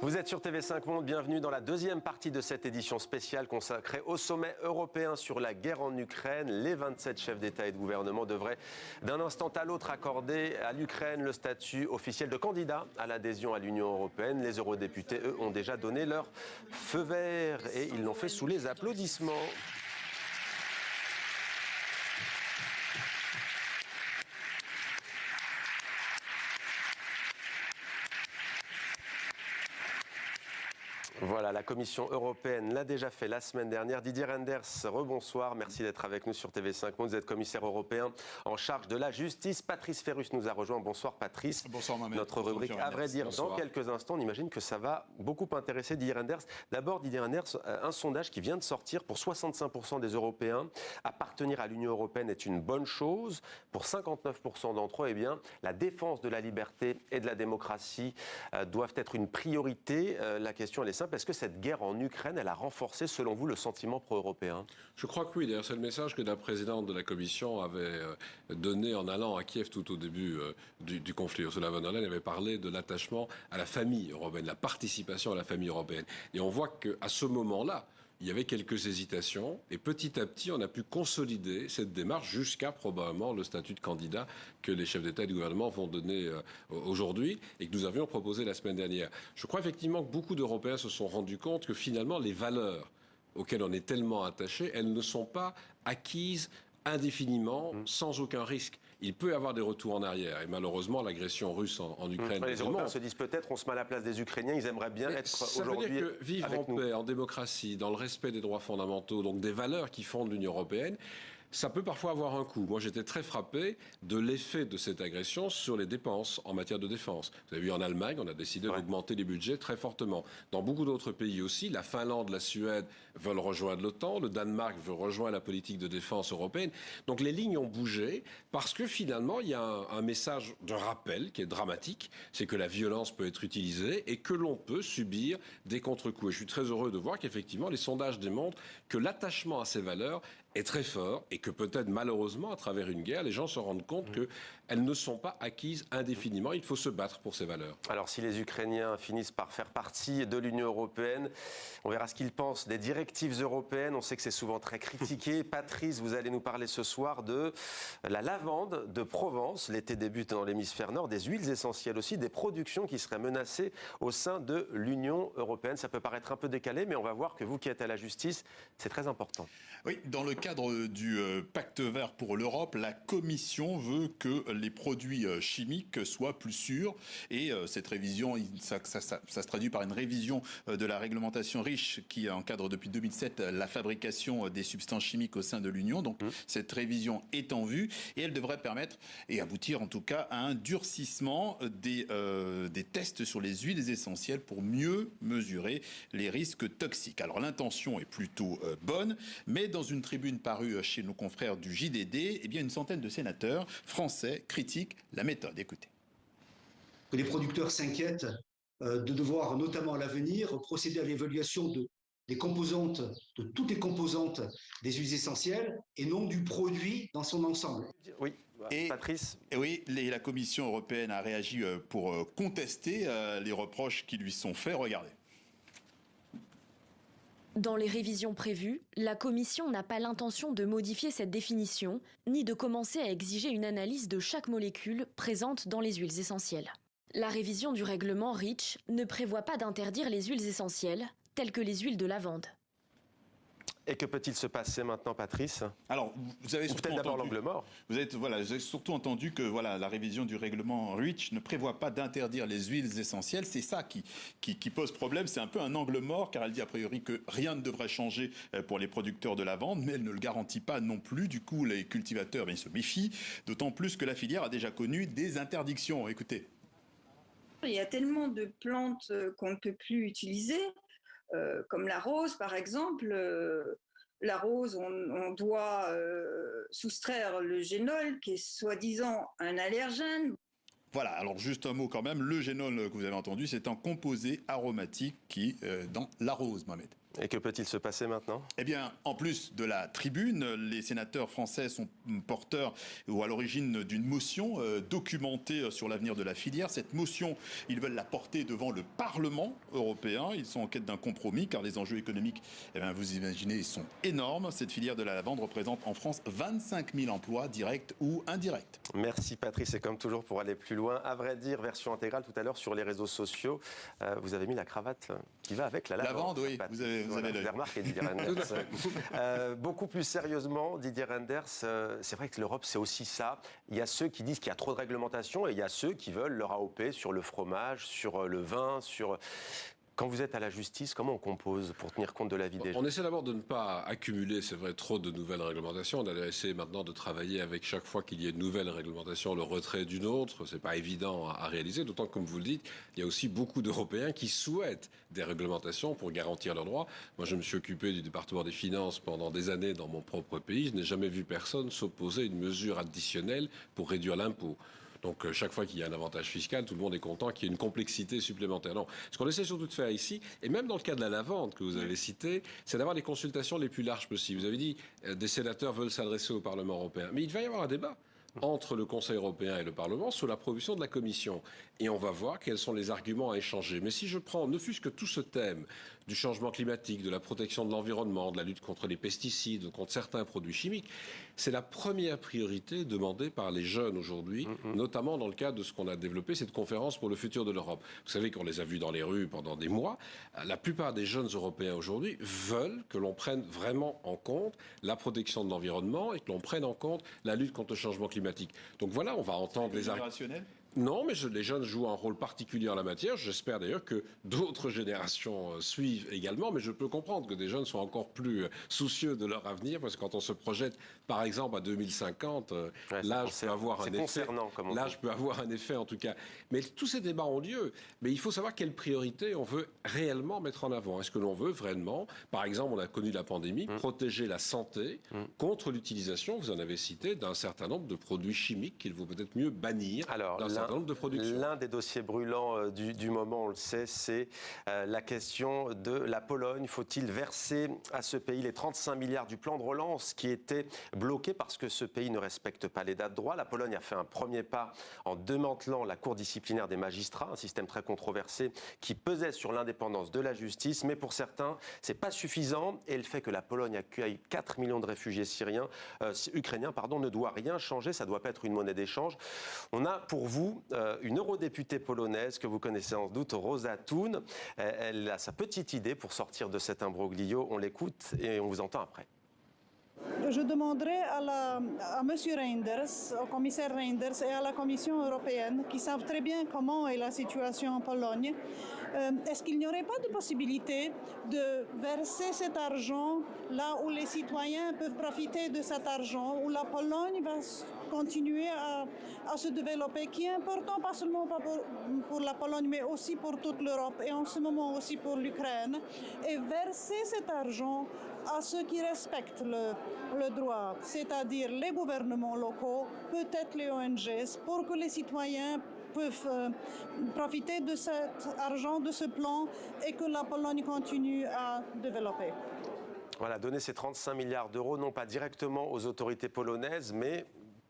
Vous êtes sur TV5 Monde, bienvenue dans la deuxième partie de cette édition spéciale consacrée au sommet européen sur la guerre en Ukraine. Les 27 chefs d'État et de gouvernement devraient d'un instant à l'autre accorder à l'Ukraine le statut officiel de candidat à l'adhésion à l'Union européenne. Les eurodéputés, eux, ont déjà donné leur feu vert et ils l'ont fait sous les applaudissements. Voilà, la Commission européenne l'a déjà fait la semaine dernière. Didier Reynders, rebonsoir, merci d'être avec nous sur TV5 Monde. Vous êtes commissaire européen en charge de la justice. Patrice Ferrus nous a rejoint. Bonsoir Patrice. Bonsoir Mohamed. Notre rubrique à vrai dire dans quelques instants. On imagine que ça va beaucoup intéresser Didier Reynders. D'abord Didier Reynders, un sondage qui vient de sortir pour 65% des Européens. Appartenir à l'Union européenne est une bonne chose. Pour 59% d'entre eux, eh bien, la défense de la liberté et de la démocratie doivent être une priorité. La question elle est simple. Est-ce que cette guerre en Ukraine, elle a renforcé, selon vous, le sentiment pro-européen? Je crois que oui. D'ailleurs, c'est le message que la présidente de la Commission avait donné en allant à Kiev tout au début du conflit. Ursula von der Leyen avait parlé de l'attachement à la famille européenne, la participation à la famille européenne. Et on voit qu'à ce moment-là, il y avait quelques hésitations et petit à petit, on a pu consolider cette démarche jusqu'à probablement le statut de candidat que les chefs d'État et de gouvernement vont donner aujourd'hui et que nous avions proposé la semaine dernière. Je crois effectivement que beaucoup d'Européens se sont rendus compte que finalement, les valeurs auxquelles on est tellement attaché, elles ne sont pas acquises indéfiniment, sans aucun risque. Il peut y avoir des retours en arrière. Et malheureusement, l'agression russe en Ukraine... Les Européens se disent peut-être, on se met à la place des Ukrainiens, ils aimeraient bien être aujourd'hui Ça veut dire que vivre en paix, en démocratie, dans le respect des droits fondamentaux, donc des valeurs qui fondent l'Union européenne, ça peut parfois avoir un coût. Moi, j'étais très frappé de l'effet de cette agression sur les dépenses en matière de défense. Vous avez vu, en Allemagne, on a décidé d'augmenter les budgets très fortement. Dans beaucoup d'autres pays aussi, la Finlande, la Suède veulent rejoindre l'OTAN, le Danemark veut rejoindre la politique de défense européenne. Donc les lignes ont bougé parce que finalement, il y a un message de rappel qui est dramatique, c'est que la violence peut être utilisée et que l'on peut subir des contre-coups. Et je suis très heureux de voir qu'effectivement, les sondages démontrent que l'attachement à ces valeurs est très fort et que peut-être malheureusement à travers une guerre les gens se rendent compte qu'elles ne sont pas acquises indéfiniment. Il faut se battre pour ces valeurs. Alors si les Ukrainiens finissent par faire partie de l'Union européenne, on verra ce qu'ils pensent des directives européennes. On sait que c'est souvent très critiqué. Patrice, vous allez nous parler ce soir de la lavande de Provence. L'été débute dans l'hémisphère nord, des huiles essentielles aussi, des productions qui seraient menacées au sein de l'Union européenne. Ça peut paraître un peu décalé, mais on va voir que vous qui êtes à la justice, c'est très important. Oui, dans le cadre du pacte vert pour l'Europe, la Commission veut que les produits chimiques soient plus sûrs et cette révision, ça se traduit par une révision de la réglementation REACH qui encadre depuis 2007 la fabrication des substances chimiques au sein de l'Union. Donc cette révision est en vue et elle devrait permettre et aboutir en tout cas à un durcissement des tests sur les huiles essentielles pour mieux mesurer les risques toxiques. Alors l'intention est plutôt bonne, mais dans une tribune parue chez nos confrères du JDD, eh bien une centaine de sénateurs français critiquent la méthode. Écoutez. Que les producteurs s'inquiètent de devoir, notamment à l'avenir, procéder à l'évaluation des composantes, de toutes les composantes des huiles essentielles et non du produit dans son ensemble. Oui. Patrice. Oui, la Commission européenne a réagi pour contester les reproches qui lui sont faits. Regardez. Dans les révisions prévues, la Commission n'a pas l'intention de modifier cette définition, ni de commencer à exiger une analyse de chaque molécule présente dans les huiles essentielles. La révision du règlement REACH ne prévoit pas d'interdire les huiles essentielles, telles que les huiles de lavande. Et que peut-il se passer maintenant, Patrice? Alors, vous avez peut-être d'abord l'angle mort. Vous avez surtout entendu que la révision du règlement REACH ne prévoit pas d'interdire les huiles essentielles. C'est ça qui pose problème. C'est un peu un angle mort, car elle dit a priori que rien ne devrait changer pour les producteurs de lavande, mais elle ne le garantit pas non plus. Du coup, les cultivateurs se méfient, d'autant plus que la filière a déjà connu des interdictions. Écoutez. Il y a tellement de plantes qu'on ne peut plus utiliser. Comme la rose, par exemple. La rose, on doit soustraire le génol, qui est soi-disant un allergène. Voilà, alors juste un mot quand même. Le génol que vous avez entendu, c'est un composé aromatique qui est dans la rose, Mohamed. Et que peut-il se passer maintenant? Eh bien, en plus de la tribune, les sénateurs français sont porteurs ou à l'origine d'une motion documentée sur l'avenir de la filière. Cette motion, ils veulent la porter devant le Parlement européen. Ils sont en quête d'un compromis car les enjeux économiques, eh bien, vous imaginez, ils sont énormes. Cette filière de la lavande représente en France 25 000 emplois directs ou indirects. Merci Patrice, et comme toujours pour aller plus loin, à vrai dire, version intégrale tout à l'heure sur les réseaux sociaux, vous avez mis la cravate qui va avec la lavande. Lavande, oui, vous avez l'œil. Remarqué, Didier Reynders. Beaucoup plus sérieusement, Didier Reynders, c'est vrai que l'Europe, c'est aussi ça. Il y a ceux qui disent qu'il y a trop de réglementation et il y a ceux qui veulent leur AOP sur le fromage, sur le vin, sur... Quand vous êtes à la justice, comment on compose pour tenir compte de l'avis des gens? On essaie d'abord de ne pas accumuler, c'est vrai, trop de nouvelles réglementations. On a essayé maintenant de travailler avec chaque fois qu'il y a une nouvelle réglementation, le retrait d'une autre. C'est pas évident à réaliser, d'autant que, comme vous le dites, il y a aussi beaucoup d'Européens qui souhaitent des réglementations pour garantir leurs droits. Moi, je me suis occupé du département des finances pendant des années dans mon propre pays. Je n'ai jamais vu personne s'opposer à une mesure additionnelle pour réduire l'impôt. Donc, chaque fois qu'il y a un avantage fiscal, tout le monde est content qu'il y ait une complexité supplémentaire. Non, ce qu'on essaie surtout de faire ici, et même dans le cas de la lavande que vous avez cité, c'est d'avoir les consultations les plus larges possibles. Vous avez dit, des sénateurs veulent s'adresser au Parlement européen. Mais il va y avoir un débat entre le Conseil européen et le Parlement sous la proposition de la Commission. Et on va voir quels sont les arguments à échanger. Mais si je prends, ne fût-ce que tout ce thème du changement climatique, de la protection de l'environnement, de la lutte contre les pesticides, contre certains produits chimiques, c'est la première priorité demandée par les jeunes aujourd'hui, notamment dans le cadre de ce qu'on a développé, cette conférence pour le futur de l'Europe. Vous savez qu'on les a vus dans les rues pendant des mois. La plupart des jeunes Européens aujourd'hui veulent que l'on prenne vraiment en compte la protection de l'environnement et que l'on prenne en compte la lutte contre le changement climatique. Donc voilà, on va entendre les arguments. Non, mais les jeunes jouent un rôle particulier en la matière. J'espère d'ailleurs que d'autres générations suivent également. Mais je peux comprendre que des jeunes soient encore plus soucieux de leur avenir. Parce que quand on se projette, par exemple, à 2050, l'âge peut avoir un effet. L'âge peut avoir un effet, en tout cas. Mais tous ces débats ont lieu. Mais il faut savoir quelles priorités on veut réellement mettre en avant. Est-ce que l'on veut vraiment, par exemple, on a connu la pandémie, protéger la santé contre l'utilisation, vous en avez cité, d'un certain nombre de produits chimiques qu'il vaut peut-être mieux bannir. Alors, l'un des dossiers brûlants du moment, on le sait, c'est la question de la Pologne. Faut-il verser à ce pays les 35 milliards du plan de relance qui était bloqué parce que ce pays ne respecte pas les dates de droit? La Pologne a fait un premier pas en démantelant la cour disciplinaire des magistrats, un système très controversé qui pesait sur l'indépendance de la justice. Mais pour certains, c'est pas suffisant. Et le fait que la Pologne accueille 4 millions de réfugiés ukrainiens, ne doit rien changer. Ça ne doit pas être une monnaie d'échange. On a pour vous une eurodéputée polonaise que vous connaissez sans doute, Róża Thun. Elle a sa petite idée pour sortir de cet imbroglio. On l'écoute et on vous entend après. Je demanderai à M. Reynders, au commissaire Reynders et à la Commission européenne, qui savent très bien comment est la situation en Pologne, est-ce qu'il n'y aurait pas de possibilité de verser cet argent là où les citoyens peuvent profiter de cet argent, où la Pologne va continuer à se développer, qui est important pas seulement pour la Pologne, mais aussi pour toute l'Europe et en ce moment aussi pour l'Ukraine, et verser cet argent à ceux qui respectent le droit, c'est-à-dire les gouvernements locaux, peut-être les ONG, pour que les citoyens peuvent profiter de cet argent, de ce plan, et que la Pologne continue à développer. Voilà, donner ces 35 milliards d'euros, non pas directement aux autorités polonaises, mais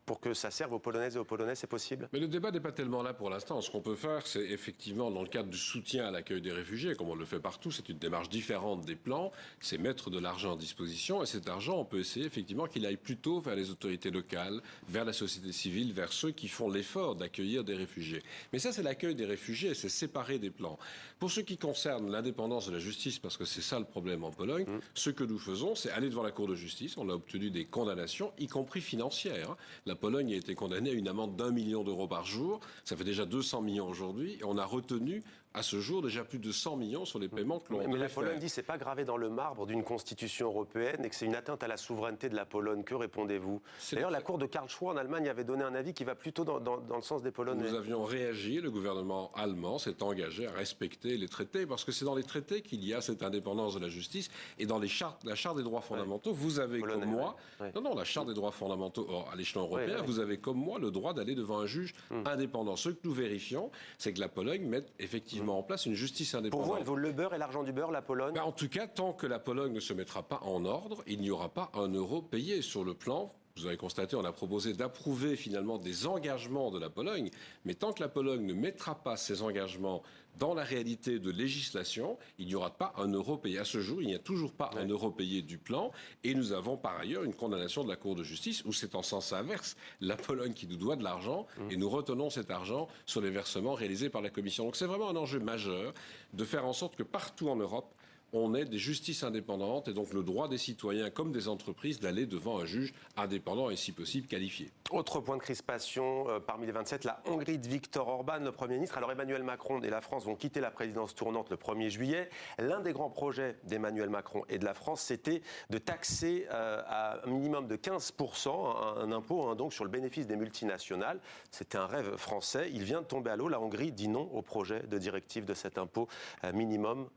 pour que ça serve aux Polonaises et aux Polonais, c'est possible? Mais le débat n'est pas tellement là pour l'instant. Ce qu'on peut faire, c'est effectivement, dans le cadre du soutien à l'accueil des réfugiés, comme on le fait partout, c'est une démarche différente des plans, c'est mettre de l'argent à disposition, et cet argent, on peut essayer effectivement qu'il aille plutôt vers les autorités locales, vers la société civile, vers ceux qui font l'effort d'accueillir des réfugiés. Mais ça, c'est l'accueil des réfugiés, c'est séparé des plans. Pour ce qui concerne l'indépendance de la justice, parce que c'est ça le problème en Pologne, ce que nous faisons, c'est aller devant la Cour de justice. On a obtenu des condamnations, y compris financières. La Pologne a été condamnée à une amende d'1 million d'euros par jour. Ça fait déjà 200 millions aujourd'hui. Et on a retenu à ce jour déjà plus de 100 millions sur les paiements que l'on devait faire. Mais la Pologne dit que ce n'est pas gravé dans le marbre d'une constitution européenne et que c'est une atteinte à la souveraineté de la Pologne. Que répondez-vous? D'ailleurs, la Cour de Karlsruhe en Allemagne avait donné un avis qui va plutôt dans le sens des Polonais. Nous avions réagi, le gouvernement allemand s'est engagé à respecter les traités, parce que c'est dans les traités qu'il y a cette indépendance de la justice, et dans la charte des droits fondamentaux, vous avez comme moi, la charte des droits fondamentaux à l'échelon européen, vous avez comme moi le droit d'aller devant un juge indépendant. Ce que nous vérifions, c'est que la Pologne mette effectivement effectivement en place une justice indépendante. Pour vous, elle vaut le beurre et l'argent du beurre, la Pologne? En tout cas, tant que la Pologne ne se mettra pas en ordre, il n'y aura pas un euro payé sur le plan. Vous avez constaté, on a proposé d'approuver finalement des engagements de la Pologne, mais tant que la Pologne ne mettra pas ces engagements dans la réalité de législation, il n'y aura pas un euro payé. À ce jour, il n'y a toujours pas un euro payé du plan, et nous avons par ailleurs une condamnation de la Cour de justice où c'est en sens inverse, la Pologne qui nous doit de l'argent, et nous retenons cet argent sur les versements réalisés par la Commission. Donc c'est vraiment un enjeu majeur de faire en sorte que partout en Europe, on ait des justices indépendantes et donc le droit des citoyens comme des entreprises d'aller devant un juge indépendant et si possible qualifié. Autre point de crispation parmi les 27, la Hongrie de Viktor Orban, le Premier ministre. Alors Emmanuel Macron et la France vont quitter la présidence tournante le 1er juillet. L'un des grands projets d'Emmanuel Macron et de la France, c'était de taxer à un minimum de 15% un impôt donc sur le bénéfice des multinationales. C'était un rêve français. Il vient de tomber à l'eau. La Hongrie dit non au projet de directive de cet impôt minimum.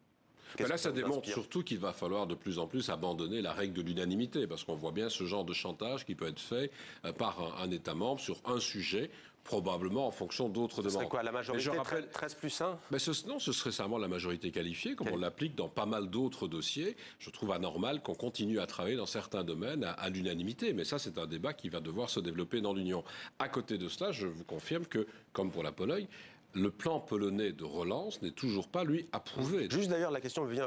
Là, ça démontre surtout qu'il va falloir de plus en plus abandonner la règle de l'unanimité, parce qu'on voit bien ce genre de chantage qui peut être fait par un État membre sur un sujet, probablement en fonction d'autres demandes. Ce serait quoi, la majorité 13+1 Non, ce serait seulement la majorité qualifiée, comme on l'applique dans pas mal d'autres dossiers. Je trouve anormal qu'on continue à travailler dans certains domaines à l'unanimité, mais ça, c'est un débat qui va devoir se développer dans l'Union. À côté de cela, je vous confirme que, comme pour la Pologne, le plan polonais de relance n'est toujours pas, lui, approuvé. Juste d'ailleurs, la question vient,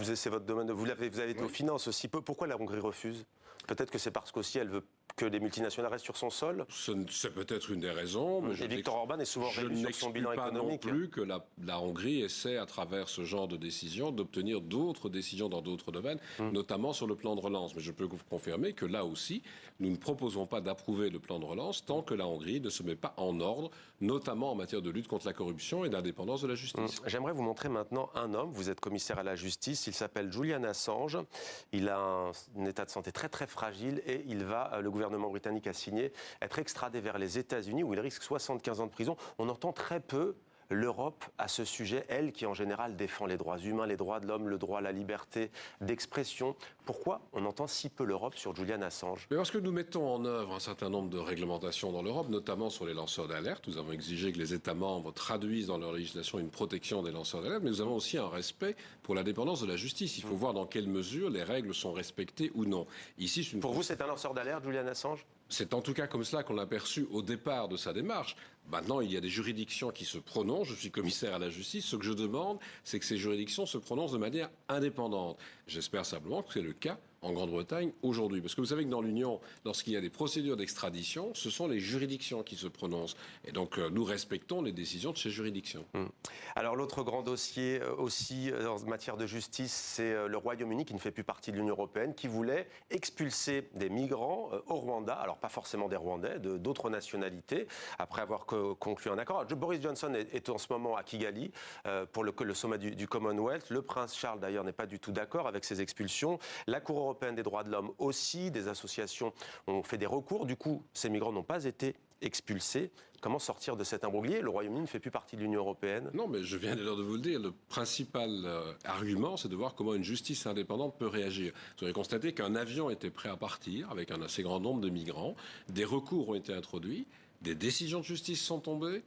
c'est votre domaine, vous avez été aux finances aussi. Pourquoi la Hongrie refuse? Peut-être que c'est parce qu'aussi elle veut que les multinationales restent sur son sol. C'est peut-être une des raisons. Mais et Viktor Orban est souvent réélu sur son bilan économique. Je ne n'exclus pas non plus que la Hongrie essaie, à travers ce genre de décisions, d'obtenir d'autres décisions dans d'autres domaines, notamment sur le plan de relance. Mais je peux vous confirmer que là aussi, nous ne proposons pas d'approuver le plan de relance tant que la Hongrie ne se met pas en ordre, notamment en matière de lutte contre la corruption et d'indépendance de la justice. J'aimerais vous montrer maintenant un homme. Vous êtes commissaire à la justice. Il s'appelle Julian Assange. Il a un état de santé très très fragile et le gouvernement britannique a signé, être extradé vers les États-Unis où il risque 75 ans de prison. On entend très peu l'Europe à ce sujet, elle qui en général défend les droits humains, les droits de l'homme, le droit à la liberté d'expression. Pourquoi on entend si peu l'Europe sur Julian Assange? Mais parce que nous mettons en œuvre un certain nombre de réglementations dans l'Europe, notamment sur les lanceurs d'alerte. Nous avons exigé que les États membres traduisent dans leur législation une protection des lanceurs d'alerte, mais nous avons aussi un respect pour l'indépendance de la justice. Il faut voir dans quelle mesure les règles sont respectées ou non. Ici, pour vous, c'est un lanceur d'alerte, Julian Assange? C'est en tout cas comme cela qu'on l'a perçu au départ de sa démarche. Maintenant, il y a des juridictions qui se prononcent. Je suis commissaire à la justice. Ce que je demande, c'est que ces juridictions se prononcent de manière indépendante. J'espère simplement que c'est le cas en Grande-Bretagne aujourd'hui. Parce que vous savez que dans l'Union, lorsqu'il y a des procédures d'extradition, ce sont les juridictions qui se prononcent. Et donc, nous respectons les décisions de ces juridictions. Alors, l'autre grand dossier aussi en matière de justice, c'est le Royaume-Uni qui ne fait plus partie de l'Union européenne, qui voulait expulser des migrants au Rwanda. Alors, pas forcément des Rwandais, d'autres nationalités, après avoir conclu un accord. Boris Johnson est en ce moment à Kigali pour le sommet du Commonwealth. Le prince Charles, d'ailleurs, n'est pas du tout d'accord avec ces expulsions. La Cour européenne des droits de l'homme aussi, des associations ont fait des recours. Du coup, ces migrants n'ont pas été expulsés. Comment sortir de cet imbroglio? Le Royaume-Uni ne fait plus partie de l'Union européenne. Non, mais je viens d'ailleurs de vous le dire. Le principal argument, c'est de voir comment une justice indépendante peut réagir. Vous avez constaté qu'un avion était prêt à partir avec un assez grand nombre de migrants. Des recours ont été introduits. Des décisions de justice sont tombées.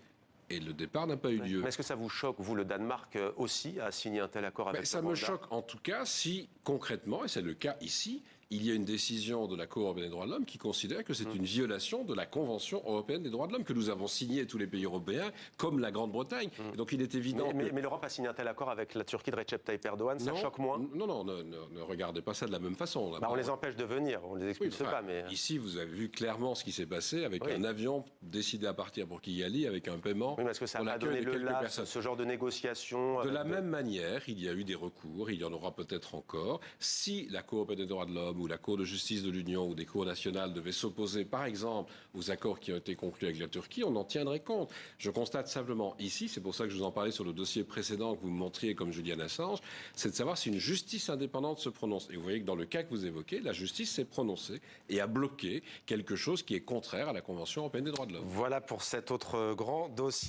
Et le départ n'a pas eu lieu. Mais est-ce que ça vous choque, vous, le Danemark aussi a signé un tel accord avec le Rwanda? Ça me choque en tout cas si, concrètement, et c'est le cas ici, il y a une décision de la Cour européenne des droits de l'homme qui considère que c'est une violation de la Convention européenne des droits de l'homme que nous avons signée tous les pays européens, comme la Grande-Bretagne. Donc il est évident mais l'Europe a signé un tel accord avec la Turquie de Recep Tayyip Erdogan, ça choque moins? Non, ne regardez pas ça de la même façon. On les empêche de venir, on ne les expulse pas. Mais... Ici, vous avez vu clairement ce qui s'est passé avec un avion décidé à partir pour Kigali avec un paiement. Oui, mais est-ce que ça a donné ce genre de négociation? De la même manière, il y a eu des recours, il y en aura peut-être encore. Si la Cour européenne des droits de l'homme ou la Cour de justice de l'Union ou des cours nationales devaient s'opposer, par exemple, aux accords qui ont été conclus avec la Turquie, on en tiendrait compte. Je constate simplement ici, c'est pour ça que je vous en parlais sur le dossier précédent que vous me montriez comme Julian Assange, c'est de savoir si une justice indépendante se prononce. Et vous voyez que dans le cas que vous évoquez, la justice s'est prononcée et a bloqué quelque chose qui est contraire à la Convention européenne des droits de l'homme. Voilà pour cet autre grand dossier.